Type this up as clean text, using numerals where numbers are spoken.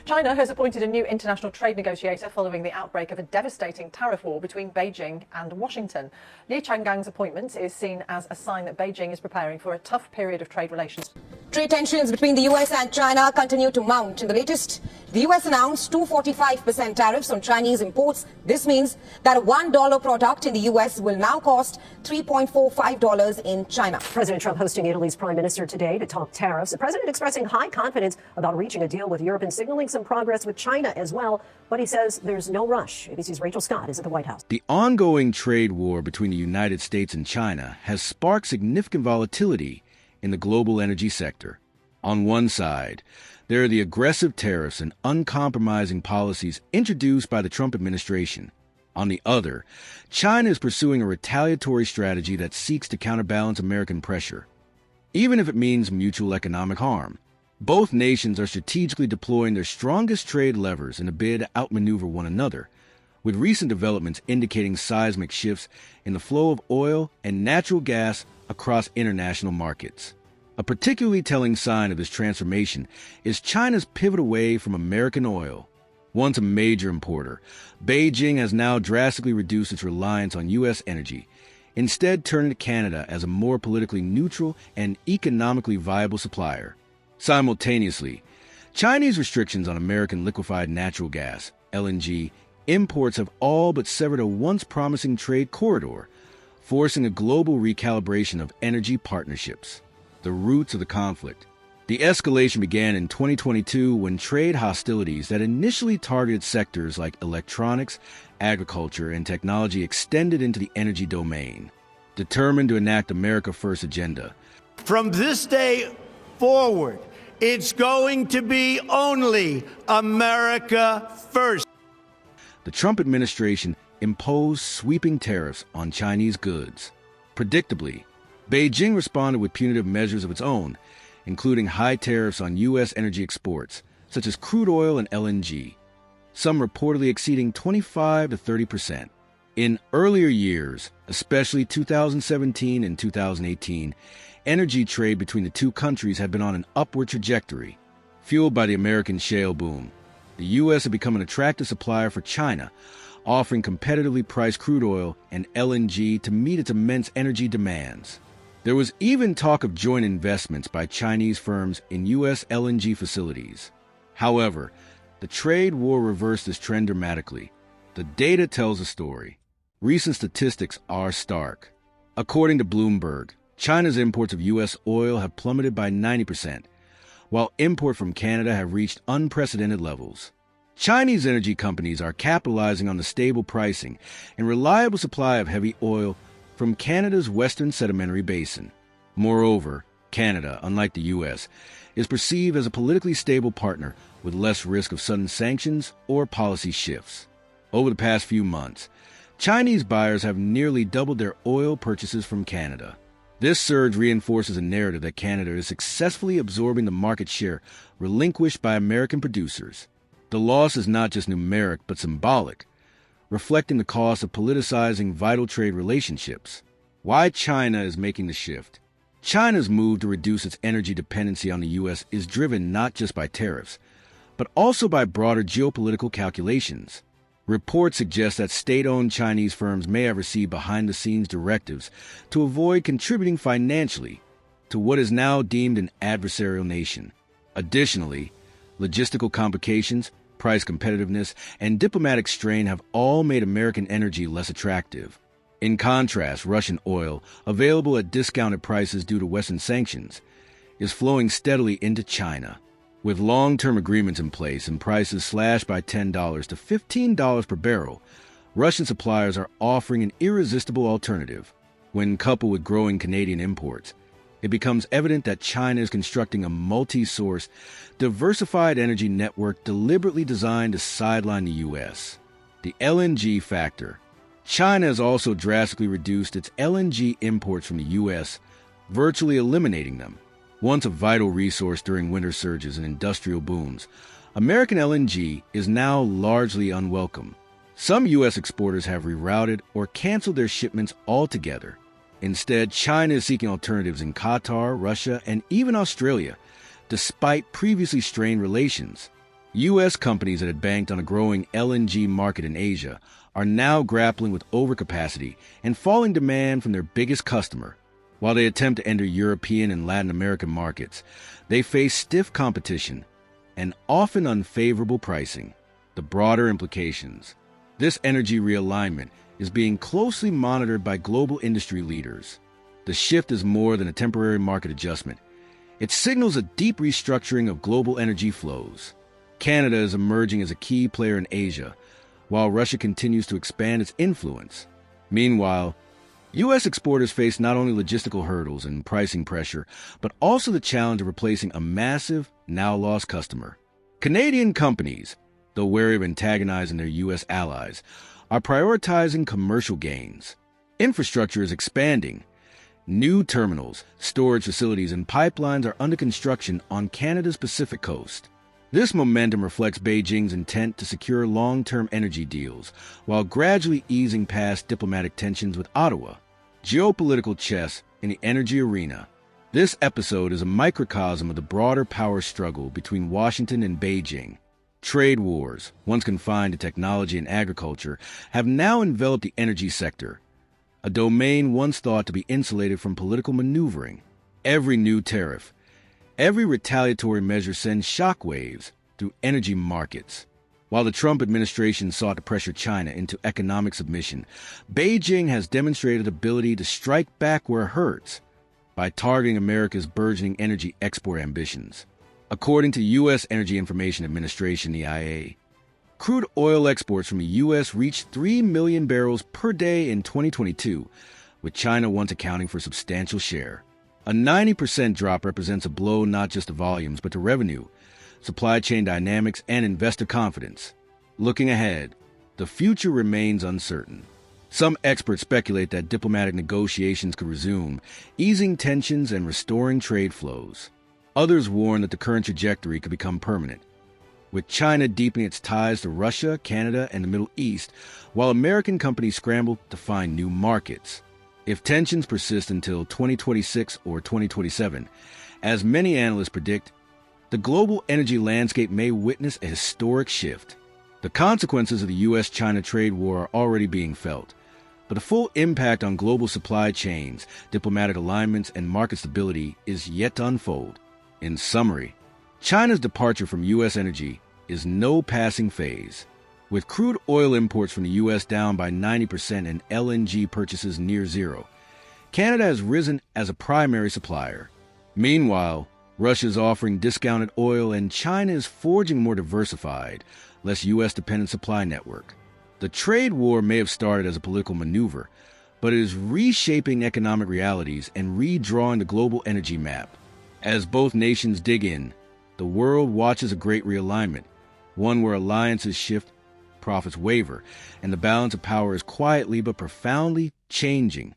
China has appointed a new international trade negotiator following the outbreak of a devastating tariff war between Beijing and Washington. Li Changgang's appointment is seen as a sign that Beijing is preparing for a tough period of trade relations. Trade tensions between the US and China continue to mount. In the latest, the US announced 245% tariffs on Chinese imports. This means that a $1 product in the US will now cost $3.45 in China. President Trump hosting Italy's prime minister today to talk tariffs. The president expressing high confidence about reaching a deal with Europe and signaling some progress with China as well. But he says there's no rush. ABC's Rachel Scott is at the White House. The ongoing trade war between the United States and China has sparked significant volatility in the global energy sector. On one side, there are the aggressive tariffs and uncompromising policies introduced by the Trump administration. On the other, China is pursuing a retaliatory strategy that seeks to counterbalance American pressure, even if it means mutual economic harm. Both nations are strategically deploying their strongest trade levers in a bid to outmaneuver one another, with recent developments indicating seismic shifts in the flow of oil and natural gas across international markets. A particularly telling sign of this transformation is China's pivot away from American oil. Once a major importer, Beijing has now drastically reduced its reliance on U.S. energy, instead turning to Canada as a more politically neutral and economically viable supplier. Simultaneously, Chinese restrictions on American liquefied natural gas, LNG, imports have all but severed a once promising trade corridor, forcing a global recalibration of energy partnerships. The roots of the conflict. The escalation began in 2022 when trade hostilities that initially targeted sectors like electronics, agriculture, and technology extended into the energy domain. Determined to enact America First agenda. From this day forward, it's going to be only America First. The Trump administration imposed sweeping tariffs on Chinese goods. Predictably, Beijing responded with punitive measures of its own, including high tariffs on U.S. energy exports, such as crude oil and LNG, some reportedly exceeding 25 to 30%. In earlier years, especially 2017 and 2018, energy trade between the two countries had been on an upward trajectory, fueled by the American shale boom. The U.S. had become an attractive supplier for China, offering competitively priced crude oil and LNG to meet its immense energy demands. There was even talk of joint investments by Chinese firms in U.S. LNG facilities. However, the trade war reversed this trend dramatically. The data tells a story. Recent statistics are stark. According to Bloomberg, China's imports of U.S. oil have plummeted by 90%, while imports from Canada have reached unprecedented levels. Chinese energy companies are capitalizing on the stable pricing and reliable supply of heavy oil from Canada's Western Sedimentary Basin. Moreover, Canada, unlike the U.S., is perceived as a politically stable partner with less risk of sudden sanctions or policy shifts. Over the past few months, Chinese buyers have nearly doubled their oil purchases from Canada. This surge reinforces a narrative that Canada is successfully absorbing the market share relinquished by American producers. The loss is not just numeric but symbolic, reflecting the cost of politicizing vital trade relationships. Why China is making the shift. China's move to reduce its energy dependency on the U.S. is driven not just by tariffs, but also by broader geopolitical calculations. Reports suggest that state-owned Chinese firms may have received behind-the-scenes directives to avoid contributing financially to what is now deemed an adversarial nation. Additionally, logistical complications, price competitiveness, and diplomatic strain have all made American energy less attractive. In contrast, Russian oil, available at discounted prices due to Western sanctions, is flowing steadily into China. With long-term agreements in place and prices slashed by $10 to $15 per barrel, Russian suppliers are offering an irresistible alternative. When coupled with growing Canadian imports, it becomes evident that China is constructing a multi-source, diversified energy network deliberately designed to sideline the U.S. The LNG factor. China has also drastically reduced its LNG imports from the U.S., virtually eliminating them. Once a vital resource during winter surges and industrial booms, American LNG is now largely unwelcome. Some U.S. exporters have rerouted or canceled their shipments altogether. Instead, China is seeking alternatives in Qatar, Russia, and even Australia, despite previously strained relations. U.S. companies that had banked on a growing LNG market in Asia are now grappling with overcapacity and falling demand from their biggest customer. While they attempt to enter European and Latin American markets, they face stiff competition and often unfavorable pricing. The broader implications. This energy realignment is being closely monitored by global industry leaders. The shift is more than a temporary market adjustment. It signals a deep restructuring of global energy flows. Canada is emerging as a key player in Asia, while Russia continues to expand its influence. Meanwhile, U.S. exporters face not only logistical hurdles and pricing pressure, but also the challenge of replacing a massive, now-lost customer. Canadian companies, though wary of antagonizing their U.S. allies, are prioritizing commercial gains. Infrastructure is expanding. New terminals, storage facilities, and pipelines are under construction on Canada's Pacific coast. This momentum reflects Beijing's intent to secure long-term energy deals, while gradually easing past diplomatic tensions with Ottawa. Geopolitical chess in the energy arena. This episode is a microcosm of the broader power struggle between Washington and Beijing. Trade wars, once confined to technology and agriculture, have now enveloped the energy sector, a domain once thought to be insulated from political maneuvering. Every new tariff, every retaliatory measure sends shockwaves through energy markets. While the Trump administration sought to pressure China into economic submission, Beijing has demonstrated ability to strike back where it hurts by targeting America's burgeoning energy export ambitions. According to U.S. Energy Information Administration, EIA, crude oil exports from the U.S. reached 3 million barrels per day in 2022, with China once accounting for a substantial share. A 90% drop represents a blow not just to volumes, but to revenue, supply chain dynamics, and investor confidence. Looking ahead, the future remains uncertain. Some experts speculate that diplomatic negotiations could resume, easing tensions and restoring trade flows. Others warn that the current trajectory could become permanent, with China deepening its ties to Russia, Canada, and the Middle East, while American companies scramble to find new markets. If tensions persist until 2026 or 2027, as many analysts predict, the global energy landscape may witness a historic shift. The consequences of the U.S.-China trade war are already being felt, but the full impact on global supply chains, diplomatic alignments, and market stability is yet to unfold. In summary, China's departure from U.S. energy is no passing phase. With crude oil imports from the U.S. down by 90% and LNG purchases near zero, Canada has risen as a primary supplier. Meanwhile, Russia is offering discounted oil and China is forging a more diversified, less U.S.-dependent supply network. The trade war may have started as a political maneuver, but it is reshaping economic realities and redrawing the global energy map. As both nations dig in, the world watches a great realignment, one where alliances shift, profits waver, and the balance of power is quietly but profoundly changing.